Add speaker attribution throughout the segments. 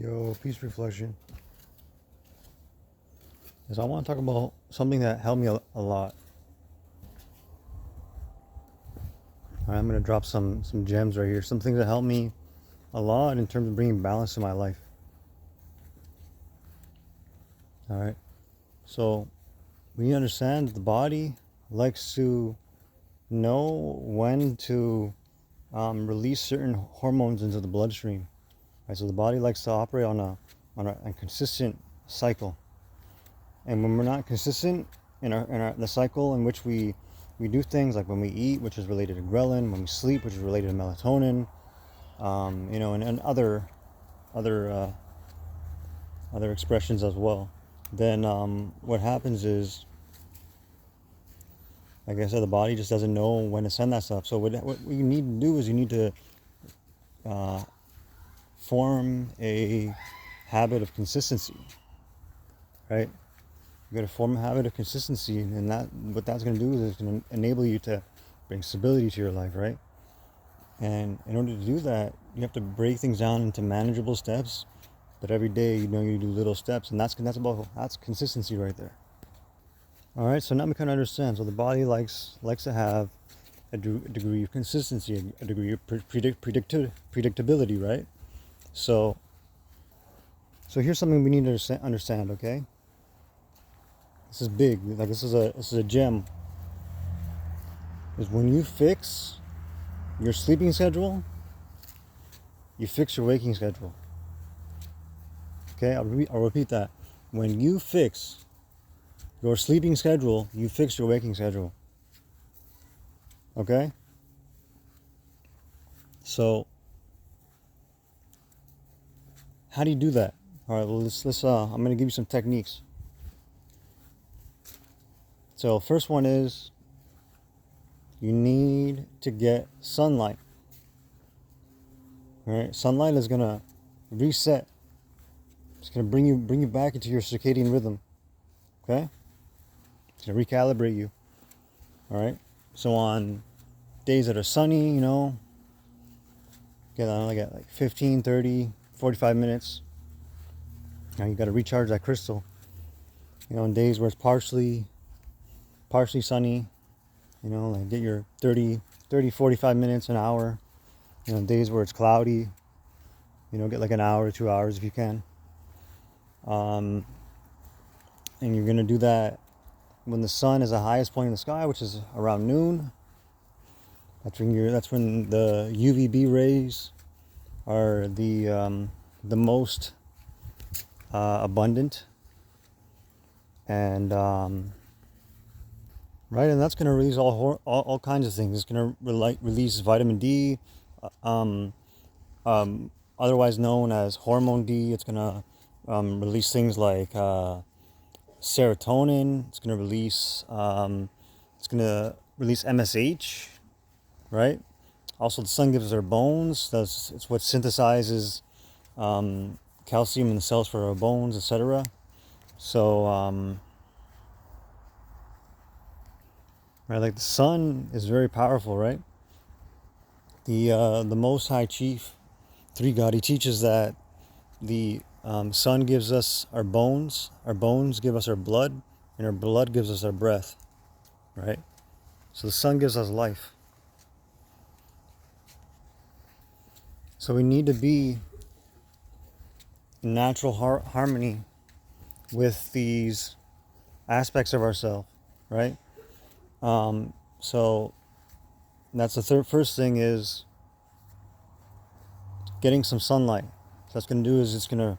Speaker 1: Yo, peace reflection. Is I want to talk about something that helped me a lot. All right, I'm gonna drop some gems right here. Some things that helped me a lot in terms of bringing balance to my life. All right. So we understand that the body likes to know when to release certain hormones into the bloodstream. Right. So the body likes to operate on a consistent cycle. And when we're not consistent in the cycle in which we do things, like when we eat, which is related to ghrelin, when we sleep, which is related to melatonin, and other other expressions as well, then what happens is, like I said, the body just doesn't know when to send that stuff. So what you need to do is you need to uh, form a habit of consistency, right? You got to form a habit of consistency, and that what that's going to do is it's going to enable you to bring stability to your life, right? And in order to do that, you have to break things down into manageable steps. But every day, you do little steps, and that's consistency right there. All right, so now we kind of understand. So the body likes to have a degree of consistency, a degree of predictability, right? So here's something we need to understand. Okay, this is big. Like this is a gem. Is when you fix your sleeping schedule, you fix your waking schedule. Okay, I'll repeat that. When you fix your sleeping schedule, you fix your waking schedule. Okay? So, how do you do that? All right, well, let's I'm going to give you some techniques. So, first one is you need to get sunlight. All right? Sunlight is going to reset. It's going to bring you back into your circadian rhythm. Okay? It's going to recalibrate you. All right? So on days that are sunny, get like 15, 30, 45 minutes. Now you got to recharge that crystal. On days where it's partially sunny, like get your 30, 45 minutes, an hour. Days where it's cloudy, get like an hour, 2 hours if you can. And you're going to do that when the sun is the highest point in the sky, which is around noon. That's when the UVB rays are the most abundant, and right, and that's going to release all kinds of things. It's going to release vitamin D, um, otherwise known as hormone D. It's going to release things like serotonin. It's going to release MSH, right? Also, the sun gives us our bones. It's what synthesizes calcium in the cells for our bones, etc. So, right, like the sun is very powerful, right? The Most High Chief, Three God, he teaches that the sun gives us our bones give us our blood, and our blood gives us our breath, right? So the sun gives us life. So we need to be in natural harmony with these aspects of ourselves, right? So that's the first thing is getting some sunlight. So that's going to do is it's going to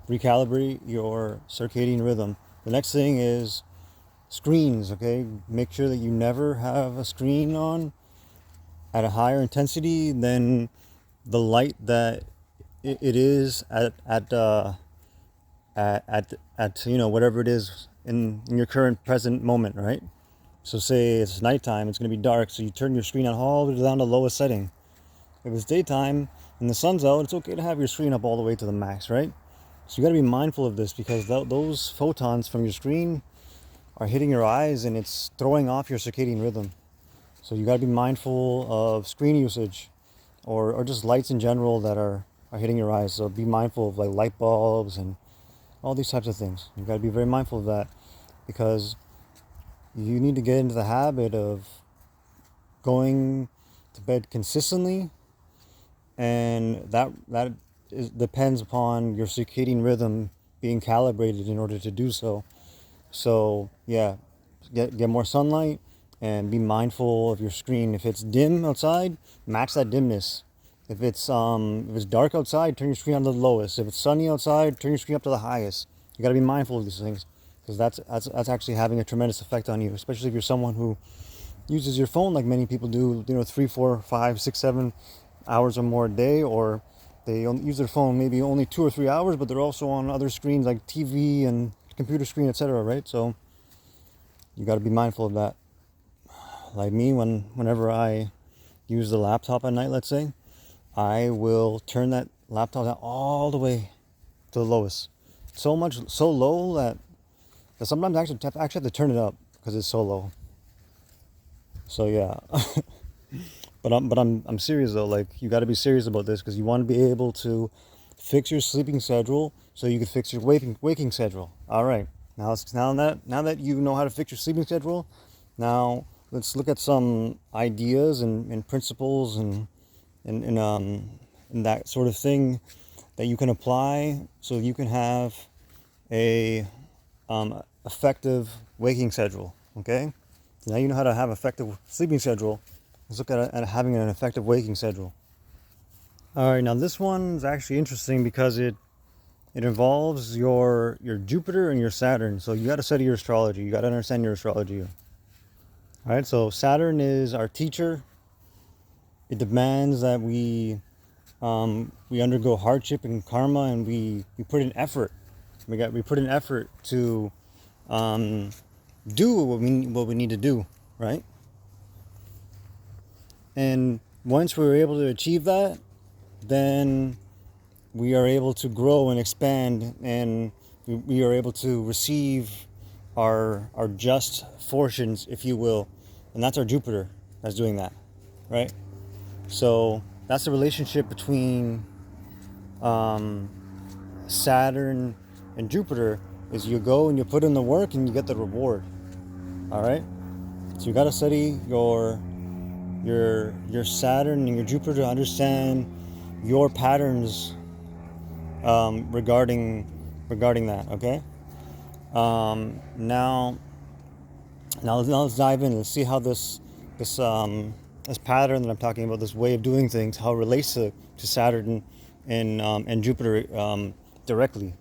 Speaker 1: recalibrate your circadian rhythm. The next thing is screens, okay? Make sure that you never have a screen on at a higher intensity than the light that it is at whatever it is in your current present moment, right? So say it's nighttime, it's going to be dark, so you turn your screen on all the way down to lowest setting. If it's daytime and the sun's out, it's okay to have your screen up all the way to the max, right? So you got to be mindful of this, because those photons from your screen are hitting your eyes and it's throwing off your circadian rhythm. So you got to be mindful of screen usage, or just lights in general that are are hitting your eyes. So be mindful of like light bulbs and all these types of things. You got to be very mindful of that, because you need to get into the habit of going to bed consistently, and depends upon your circadian rhythm being calibrated in order to do so. So yeah, get more sunlight and be mindful of your screen. If it's dim outside, match that dimness. If it's dark outside, turn your screen on to the lowest. If it's sunny outside, turn your screen up to the highest. You got to be mindful of these things, because that's actually having a tremendous effect on you, especially if you're someone who uses your phone like many people do, 3, 4, 5, 6, 7 hours or more a day, or they use their phone maybe only 2 or 3 hours, but they're also on other screens like TV and computer screen, etc. Right? So you got to be mindful of that. Like me, whenever I use the laptop at night, let's say, I will turn that laptop down all the way to the lowest. So low that sometimes I actually have to turn it up because it's so low. So yeah. But I'm serious though. Like, you got to be serious about this, because you want to be able to fix your sleeping schedule so you can fix your waking schedule. All right. Now that you know how to fix your sleeping schedule, now let's look at some ideas and principles and that sort of thing that you can apply so you can have a effective waking schedule. Okay. So now you know how to have effective sleeping schedule. Let's look at having an effective waking schedule. All right, now this one's actually interesting because it involves your Jupiter and your Saturn. So you got to study your astrology. You got to understand your astrology. All right, so Saturn is our teacher. It demands that we undergo hardship and karma, and we put in effort. We put in effort to do what we need to do, right? And once we're able to achieve that, then we are able to grow and expand, and we are able to receive our just fortunes, if you will. And that's our Jupiter that's doing that, right? So that's the relationship between Saturn and Jupiter, is you go and you put in the work and you get the reward. All right? So you got to study your Saturn and your Jupiter to understand your patterns regarding that. Okay. Now let's dive in. Let's see how this pattern that I'm talking about, this way of doing things, how it relates to Saturn and Jupiter directly.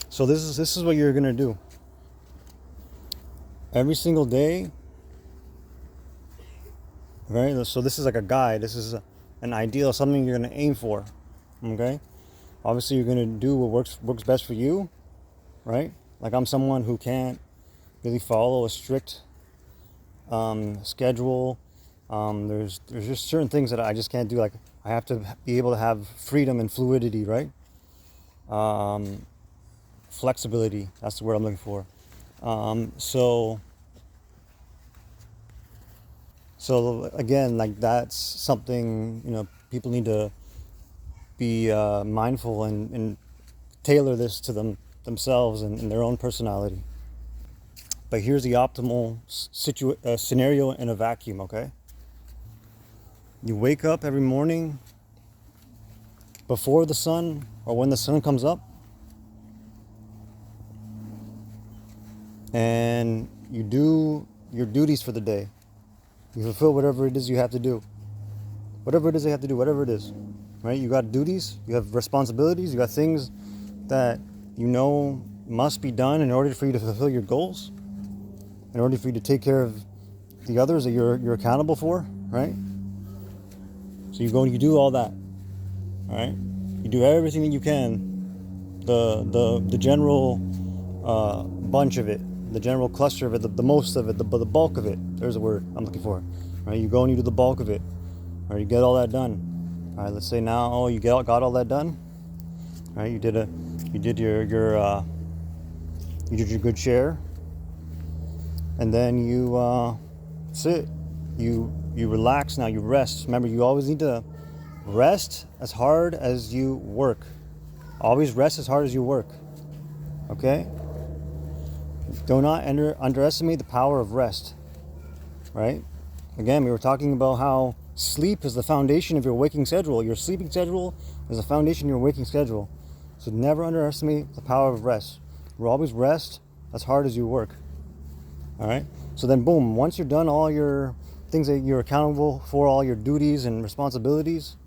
Speaker 1: So this is what you're gonna do every single day. Right? So this is like a guide. This is an ideal, something you're going to aim for. Okay? Obviously, you're going to do what works best for you, right? Like, I'm someone who can't really follow a strict schedule. There's just certain things that I just can't do. Like, I have to be able to have freedom and fluidity, right? Flexibility. That's the word I'm looking for. So again, like, that's something, people need to be mindful and tailor this to themselves and their own personality. But here's the optimal scenario in a vacuum. Okay, you wake up every morning before the sun or when the sun comes up, and you do your duties for the day. You fulfill whatever it is you have to do. Whatever it is. Right? You got duties, you have responsibilities, you got things that must be done in order for you to fulfill your goals, in order for you to take care of the others that you're accountable for, right? So you go and you do all that. All right? You do everything that you can, the general bunch of it, the general cluster of it, the most of it, the bulk of it. There's a word I'm looking for. Right? You go and you do the bulk of it. All right, you get all that done. All right, let's say now you got all that done. All right, you did your good share, and then you sit. You relax. Now you rest. Remember, you always need to rest as hard as you work. Always rest as hard as you work. Okay? Do not underestimate the power of rest. Right? Again, we were talking about how sleep is the foundation of your waking schedule. Your sleeping schedule is the foundation of your waking schedule. So never underestimate the power of rest. We'll always rest as hard as you work. All right? So then, boom, once you're done all your things that you're accountable for, all your duties and responsibilities,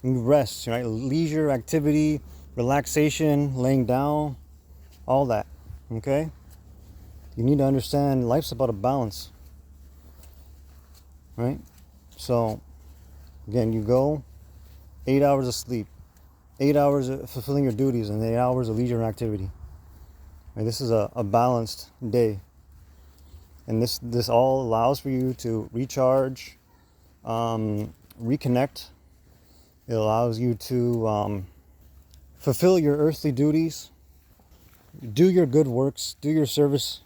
Speaker 1: you rest, right? Leisure, activity, relaxation, laying down, all that. Okay? You need to understand life's about a balance. Right? So, again, you go 8 hours of sleep, 8 hours of fulfilling your duties, and 8 hours of leisure and activity. Right? This is a balanced day. And this all allows for you to recharge, reconnect. It allows you to fulfill your earthly duties, do your good works, do your service,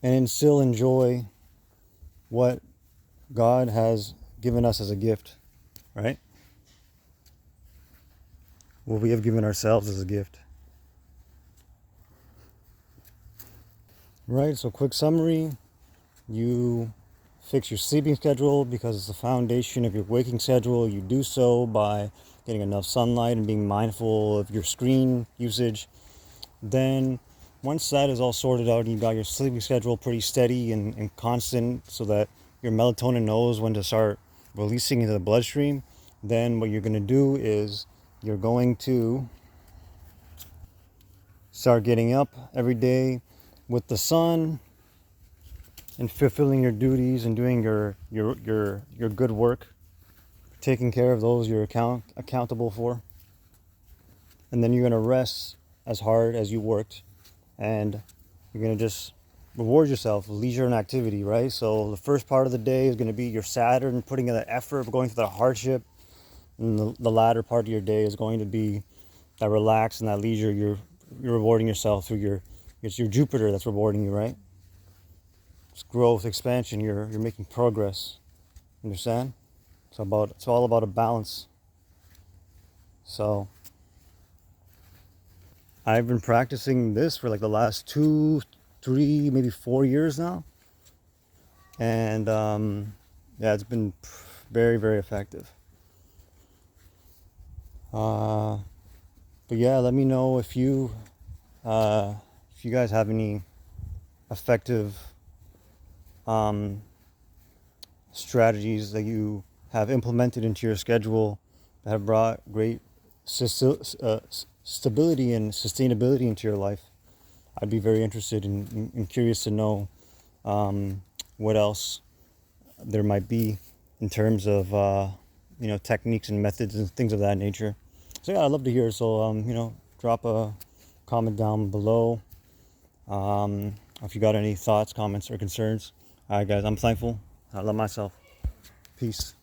Speaker 1: and still enjoy what God has given us as a gift, right? What we have given ourselves as a gift. Right, so quick summary. You fix your sleeping schedule because it's the foundation of your waking schedule. You do so by getting enough sunlight and being mindful of your screen usage. Then once that is all sorted out and you've got your sleeping schedule pretty steady and constant so that your melatonin knows when to start releasing into the bloodstream, then what you're going to do is you're going to start getting up every day with the sun and fulfilling your duties and doing your good work, taking care of those you're accountable for. And then you're going to rest as hard as you worked, and you're going to just reward yourself with leisure and activity, right? So the first part of the day is going to be your Saturn, putting in that effort, going through that hardship, and the latter part of your day is going to be that relax and that leisure. You're rewarding yourself through it's your Jupiter that's rewarding you, right? It's growth, expansion. You're making progress. Understand? It's all about a balance. So I've been practicing this for like the last 2, 3, maybe 4 years now, and yeah, it's been very, very effective. But yeah, let me know if you guys have any effective strategies that you have implemented into your schedule that have brought great stability and sustainability into your life. I'd be very interested and curious to know what else there might be in terms of techniques and methods and things of that nature. So yeah, I'd love to hear. So drop a comment down below if you got any thoughts, comments, or concerns. All right, guys, I'm thankful. I love myself. Peace.